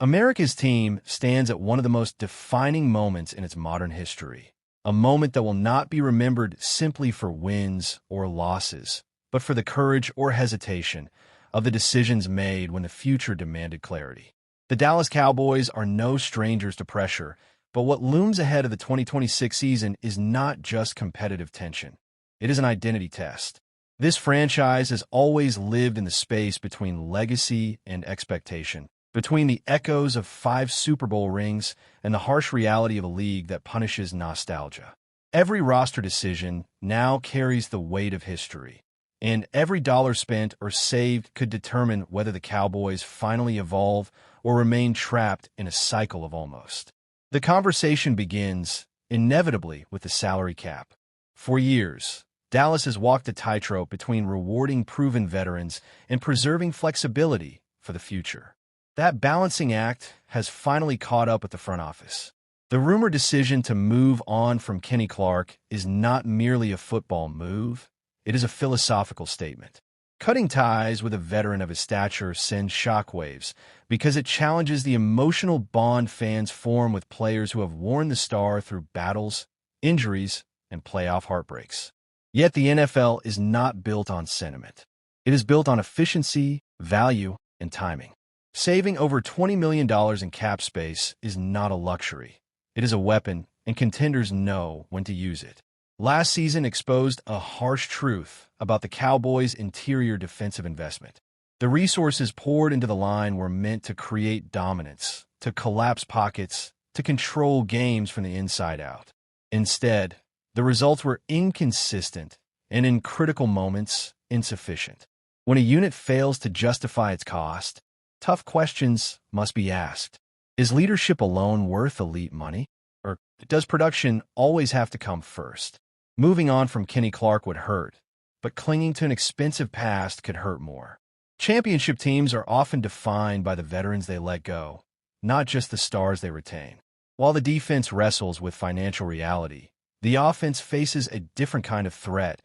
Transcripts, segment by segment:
America's team stands at one of the most defining moments in its modern history, a moment that will not be remembered simply for wins or losses, but for the courage or hesitation of the decisions made when the future demanded clarity. The Dallas Cowboys are no strangers to pressure, but what looms ahead of the 2026 season is not just competitive tension. It is an identity test. This franchise has always lived in the space between legacy and expectation, between the echoes of 5 Super Bowl rings and the harsh reality of a league that punishes nostalgia. Every roster decision now carries the weight of history, and every dollar spent or saved could determine whether the Cowboys finally evolve or remain trapped in a cycle of almost. The conversation begins, inevitably, with the salary cap. For years, Dallas has walked a tightrope between rewarding proven veterans and preserving flexibility for the future. That balancing act has finally caught up with the front office. The rumored decision to move on from Kenny Clark is not merely a football move, it is a philosophical statement. Cutting ties with a veteran of his stature sends shockwaves because it challenges the emotional bond fans form with players who have worn the star through battles, injuries, and playoff heartbreaks. Yet the NFL is not built on sentiment. It is built on efficiency, value, and timing. Saving over $20 million in cap space is not a luxury. It is a weapon, and contenders know when to use it. Last season exposed a harsh truth about the Cowboys' interior defensive investment. The resources poured into the line were meant to create dominance, to collapse pockets, to control games from the inside out. Instead, the results were inconsistent and, in critical moments, insufficient. When a unit fails to justify its cost, tough questions must be asked. Is leadership alone worth elite money? Or does production always have to come first? Moving on from Kenny Clark would hurt, but clinging to an expensive past could hurt more. Championship teams are often defined by the veterans they let go, not just the stars they retain. While the defense wrestles with financial reality, the offense faces a different kind of threat,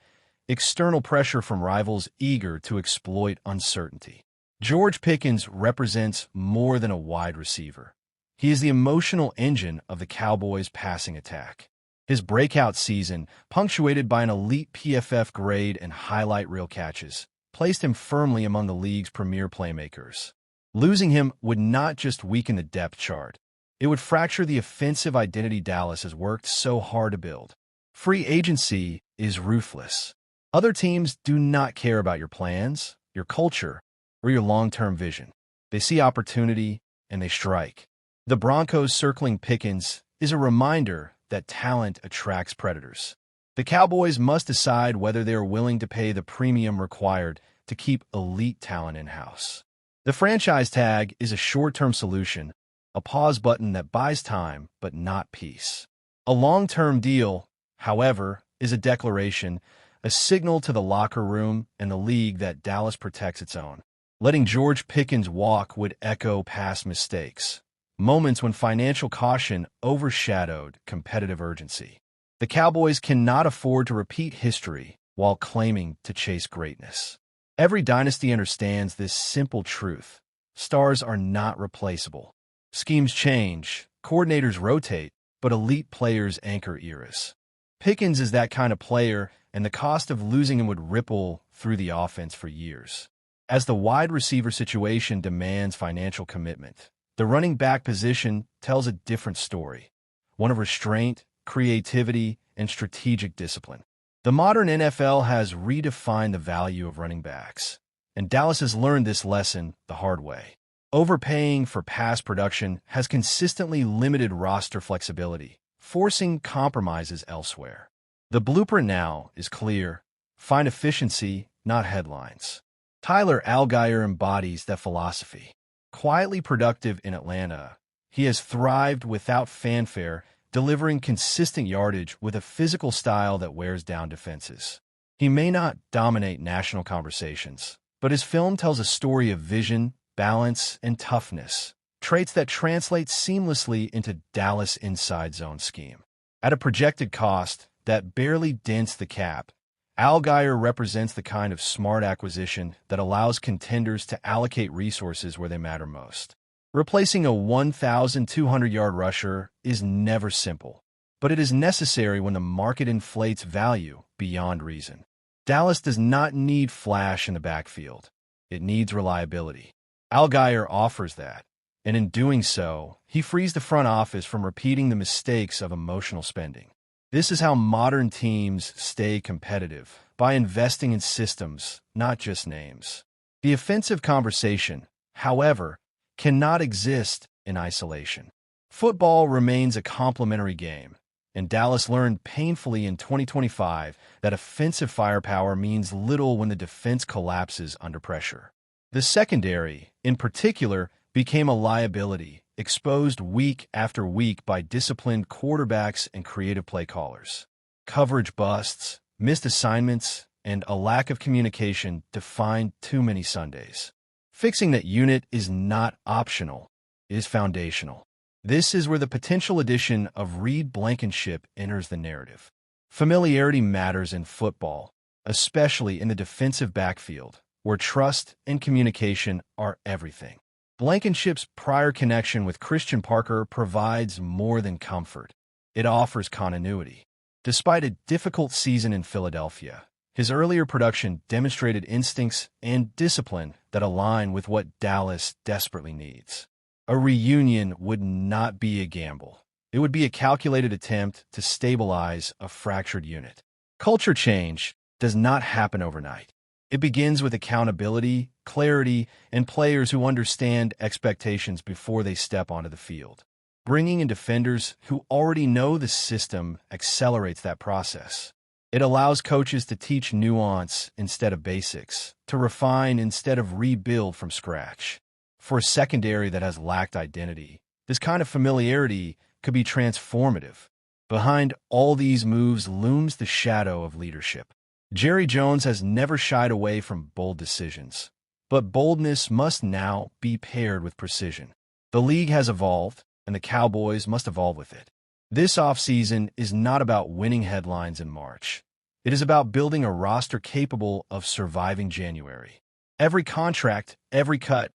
external pressure from rivals eager to exploit uncertainty. George Pickens represents more than a wide receiver. He is the emotional engine of the Cowboys' passing attack. His breakout season, punctuated by an elite PFF grade and highlight reel catches, placed him firmly among the league's premier playmakers. Losing him would not just weaken the depth chart. It would fracture the offensive identity Dallas has worked so hard to build. Free agency is ruthless. Other teams do not care about your plans, your culture, or your long-term vision. They see opportunity, and they strike. The Broncos circling Pickens is a reminder that talent attracts predators. The Cowboys must decide whether they are willing to pay the premium required to keep elite talent in-house. The franchise tag is a short-term solution, a pause button that buys time but not peace. A long-term deal, however, is a declaration, a signal to the locker room and the league that Dallas protects its own. Letting George Pickens walk would echo past mistakes, moments when financial caution overshadowed competitive urgency. The Cowboys cannot afford to repeat history while claiming to chase greatness. Every dynasty understands this simple truth. Stars are not replaceable. Schemes change, coordinators rotate, but elite players anchor eras. Pickens is that kind of player, and the cost of losing him would ripple through the offense for years. As the wide receiver situation demands financial commitment, the running back position tells a different story, one of restraint, creativity, and strategic discipline. The modern NFL has redefined the value of running backs, and Dallas has learned this lesson the hard way. Overpaying for pass production has consistently limited roster flexibility, forcing compromises elsewhere. The blueprint now is clear. Find efficiency, not headlines. Tyler Allgeier embodies that philosophy. Quietly productive in Atlanta, he has thrived without fanfare, delivering consistent yardage with a physical style that wears down defenses. He may not dominate national conversations, but his film tells a story of vision, balance, and toughness, traits that translate seamlessly into Dallas' inside zone scheme. At a projected cost that barely dents the cap, Allgeier represents the kind of smart acquisition that allows contenders to allocate resources where they matter most. Replacing a 1,200-yard rusher is never simple, but it is necessary when the market inflates value beyond reason. Dallas does not need flash in the backfield. It needs reliability. Allgeier offers that, and in doing so, he frees the front office from repeating the mistakes of emotional spending. This is how modern teams stay competitive, by investing in systems, not just names. The offensive conversation, however, cannot exist in isolation. Football remains a complementary game, and Dallas learned painfully in 2025 that offensive firepower means little when the defense collapses under pressure. The secondary, in particular, became a liability, exposed week after week by disciplined quarterbacks and creative play callers. Coverage busts, missed assignments, and a lack of communication defined too many Sundays. Fixing that unit is not optional, it is foundational. This is where the potential addition of Reed Blankenship enters the narrative. Familiarity matters in football, especially in the defensive backfield, where trust and communication are everything. Blankenship's prior connection with Christian Parker provides more than comfort. It offers continuity. Despite a difficult season in Philadelphia, his earlier production demonstrated instincts and discipline that align with what Dallas desperately needs. A reunion would not be a gamble. It would be a calculated attempt to stabilize a fractured unit. Culture change does not happen overnight. It begins with accountability, clarity, and players who understand expectations before they step onto the field. Bringing in defenders who already know the system accelerates that process. It allows coaches to teach nuance instead of basics, to refine instead of rebuild from scratch. For a secondary that has lacked identity, this kind of familiarity could be transformative. Behind all these moves looms the shadow of leadership. Jerry Jones has never shied away from bold decisions, but boldness must now be paired with precision. The league has evolved, and the Cowboys must evolve with it. This offseason is not about winning headlines in March. It is about building a roster capable of surviving January. Every contract, every cut,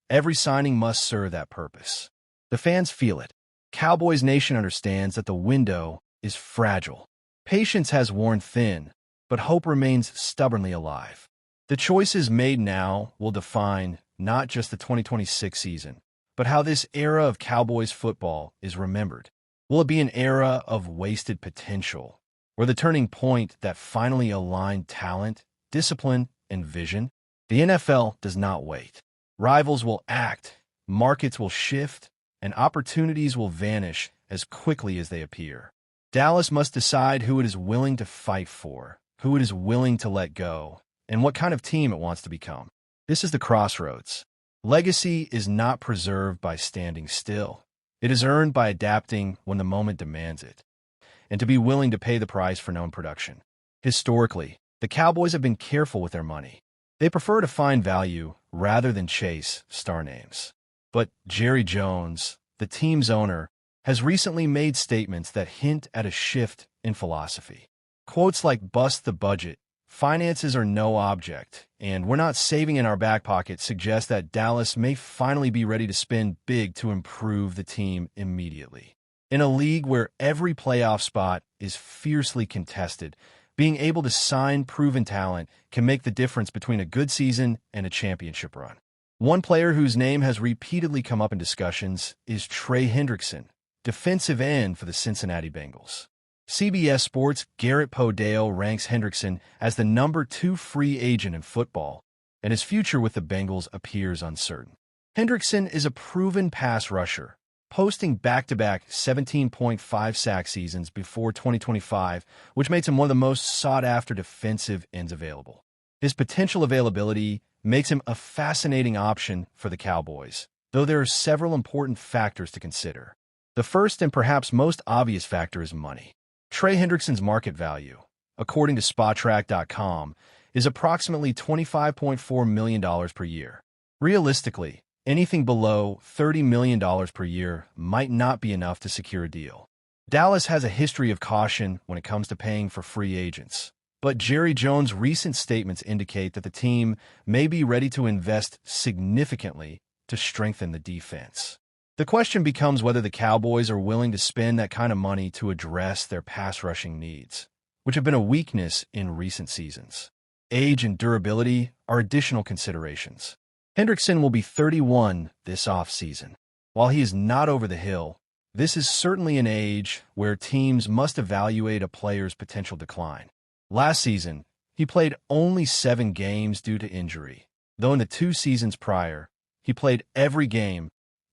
every signing must serve that purpose. The fans feel it. Cowboys Nation understands that the window is fragile. Patience has worn thin, but hope remains stubbornly alive. The choices made now will define not just the 2026 season, but how this era of Cowboys football is remembered. Will it be an era of wasted potential, or the turning point that finally aligned talent, discipline, and vision? The NFL does not wait. Rivals will act, markets will shift, and opportunities will vanish as quickly as they appear. Dallas must decide who it is willing to fight for, who it is willing to let go, and what kind of team it wants to become. This is the crossroads. Legacy is not preserved by standing still. It is earned by adapting when the moment demands it, and to be willing to pay the price for known production. Historically, the Cowboys have been careful with their money. They prefer to find value rather than chase star names. But Jerry Jones, the team's owner, has recently made statements that hint at a shift in philosophy. Quotes like "bust the budget," "finances are no object," and "we're not saving in our back pocket" suggest that Dallas may finally be ready to spend big to improve the team immediately. In a league where every playoff spot is fiercely contested, being able to sign proven talent can make the difference between a good season and a championship run. One player whose name has repeatedly come up in discussions is Trey Hendrickson, defensive end for the Cincinnati Bengals. CBS Sports' Garrett Podale ranks Hendrickson as the number 2 free agent in football, and his future with the Bengals appears uncertain. Hendrickson is a proven pass rusher, posting back-to-back 17.5 sack seasons before 2025, which makes him one of the most sought-after defensive ends available. His potential availability makes him a fascinating option for the Cowboys, though there are several important factors to consider. The first and perhaps most obvious factor is money. Trey Hendrickson's market value, according to Spotrac.com, is approximately $25.4 million per year. Realistically, anything below $30 million per year might not be enough to secure a deal. Dallas has a history of caution when it comes to paying for free agents, but Jerry Jones' recent statements indicate that the team may be ready to invest significantly to strengthen the defense. The question becomes whether the Cowboys are willing to spend that kind of money to address their pass rushing needs, which have been a weakness in recent seasons. Age and durability are additional considerations. Hendrickson will be 31 this offseason. While he is not over the hill, this is certainly an age where teams must evaluate a player's potential decline. Last season, he played only 7 games due to injury, though in the 2 seasons prior, he played every game,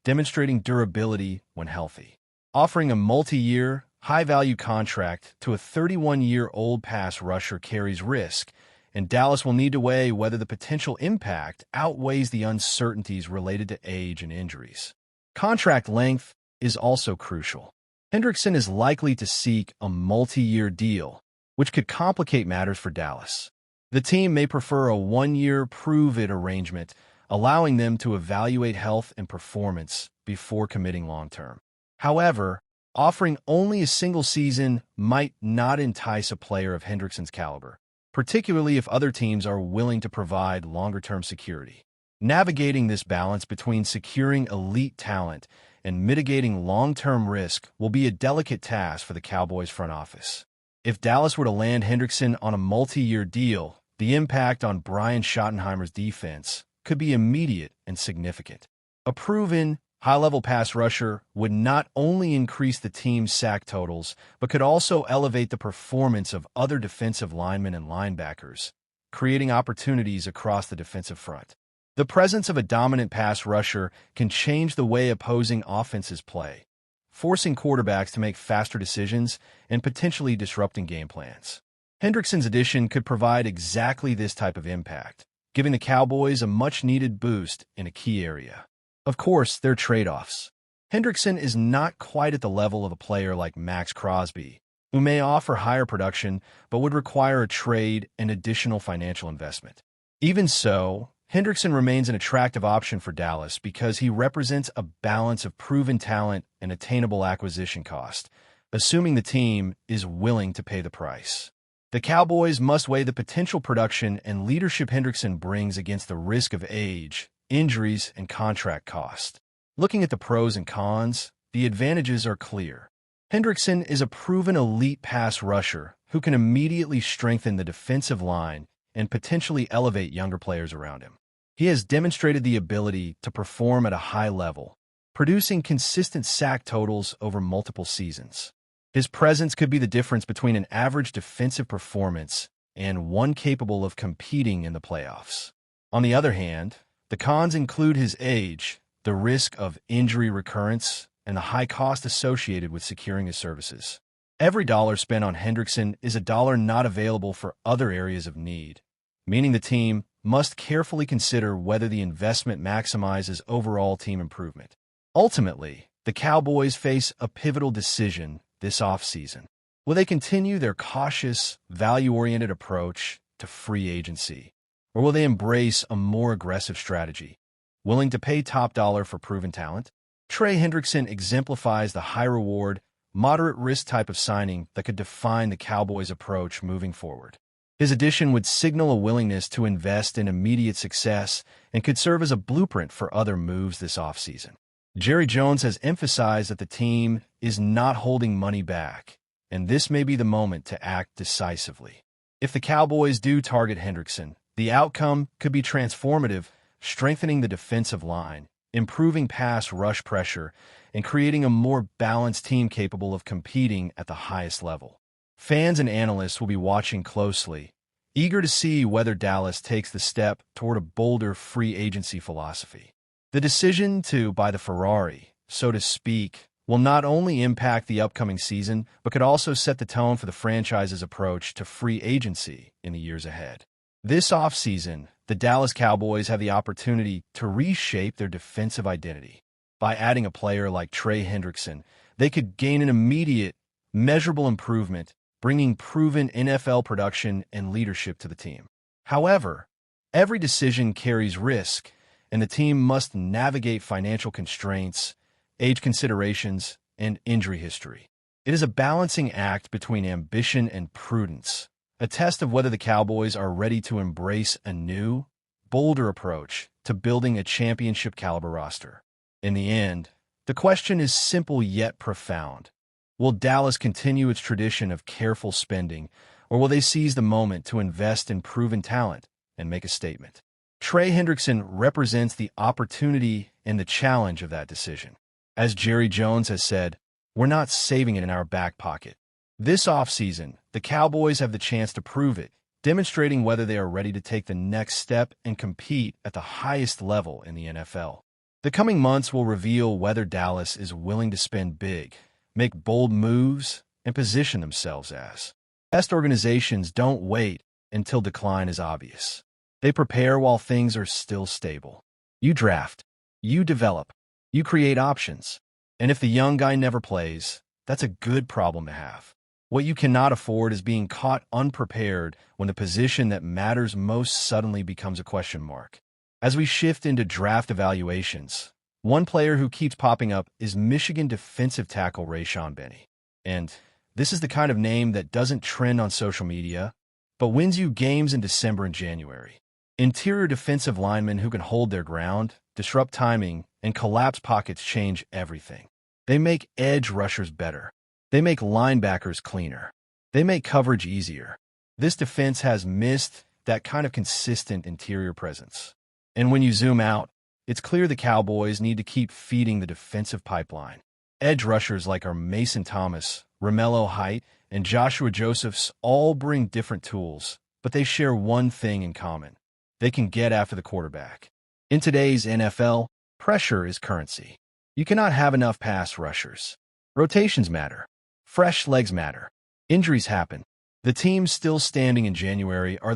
demonstrating durability when healthy. Offering a multi-year, high-value contract to a 31-year-old pass rusher carries risk, and Dallas will need to weigh whether the potential impact outweighs the uncertainties related to age and injuries. Contract length is also crucial. Hendrickson is likely to seek a multi-year deal, which could complicate matters for Dallas. The team may prefer a 1-year prove-it arrangement, allowing them to evaluate health and performance before committing long-term. However, offering only a single season might not entice a player of Hendrickson's caliber, particularly if other teams are willing to provide longer-term security. Navigating this balance between securing elite talent and mitigating long-term risk will be a delicate task for the Cowboys front office. If Dallas were to land Hendrickson on a multi-year deal, the impact on Brian Schottenheimer's defense could be immediate and significant. A proven, high-level pass rusher would not only increase the team's sack totals, but could also elevate the performance of other defensive linemen and linebackers, creating opportunities across the defensive front. The presence of a dominant pass rusher can change the way opposing offenses play, forcing quarterbacks to make faster decisions and potentially disrupting game plans. Hendrickson's addition could provide exactly this type of impact, giving the Cowboys a much-needed boost in a key area. Of course, there are trade-offs. Hendrickson is not quite at the level of a player like Maxx Crosby, who may offer higher production but would require a trade and additional financial investment. Even so, Hendrickson remains an attractive option for Dallas because he represents a balance of proven talent and attainable acquisition cost, assuming the team is willing to pay the price. The Cowboys must weigh the potential production and leadership Hendrickson brings against the risk of age, injuries, and contract cost. Looking at the pros and cons, the advantages are clear. Hendrickson is a proven elite pass rusher who can immediately strengthen the defensive line and potentially elevate younger players around him. He has demonstrated the ability to perform at a high level, producing consistent sack totals over multiple seasons. His presence could be the difference between an average defensive performance and one capable of competing in the playoffs. On the other hand, the cons include his age, the risk of injury recurrence, and the high cost associated with securing his services. Every dollar spent on Hendrickson is a dollar not available for other areas of need, meaning the team must carefully consider whether the investment maximizes overall team improvement. Ultimately, the Cowboys face a pivotal decision this offseason. Will they continue their cautious, value-oriented approach to free agency, or will they embrace a more aggressive strategy, willing to pay top dollar for proven talent? Trey Hendrickson exemplifies the high-reward, moderate-risk type of signing that could define the Cowboys' approach moving forward. His addition would signal a willingness to invest in immediate success and could serve as a blueprint for other moves this offseason. Jerry Jones has emphasized that the team is not holding money back, and this may be the moment to act decisively. If the Cowboys do target Hendrickson, the outcome could be transformative, strengthening the defensive line, improving pass rush pressure, and creating a more balanced team capable of competing at the highest level. Fans and analysts will be watching closely, eager to see whether Dallas takes the step toward a bolder free agency philosophy. The decision to buy the Ferrari, so to speak, will not only impact the upcoming season, but could also set the tone for the franchise's approach to free agency in the years ahead. This offseason, the Dallas Cowboys have the opportunity to reshape their defensive identity. By adding a player like Trey Hendrickson, they could gain an immediate, measurable improvement, bringing proven NFL production and leadership to the team. However, every decision carries risk, and the team must navigate financial constraints, age considerations, and injury history. It is a balancing act between ambition and prudence, a test of whether the Cowboys are ready to embrace a new, bolder approach to building a championship-caliber roster. In the end, The question is simple yet profound. Will Dallas continue its tradition of careful spending, or will they seize the moment to invest in proven talent and make a statement? Trey Hendrickson represents the opportunity and the challenge of that decision. As Jerry Jones has said, we're not saving it in our back pocket. This offseason, the Cowboys have the chance to prove it, demonstrating whether they are ready to take the next step and compete at the highest level in the NFL. The coming months will reveal whether Dallas is willing to spend big, make bold moves, and position themselves as best organizations don't wait until decline is obvious. They prepare while things are still stable. You draft, you develop, you create options. And if the young guy never plays, that's a good problem to have. What you cannot afford is being caught unprepared when the position that matters most suddenly becomes a question mark. As we shift into draft evaluations, one player who keeps popping up is Michigan defensive tackle Rayshon Benny. And this is the kind of name that doesn't trend on social media, but wins you games in December and January. Interior defensive linemen who can hold their ground, disrupt timing, and collapse pockets change everything. They make edge rushers better. They make linebackers cleaner. They make coverage easier. This defense has missed that kind of consistent interior presence. And when you zoom out, it's clear the Cowboys need to keep feeding the defensive pipeline. Edge rushers like our Mason Thomas, Romello Height, and Joshua Josephs all bring different tools, but they share one thing in common. They can get after the quarterback. In today's NFL, pressure is currency. You cannot have enough pass rushers. Rotations matter. Fresh legs matter. Injuries happen. The teams still standing in January are the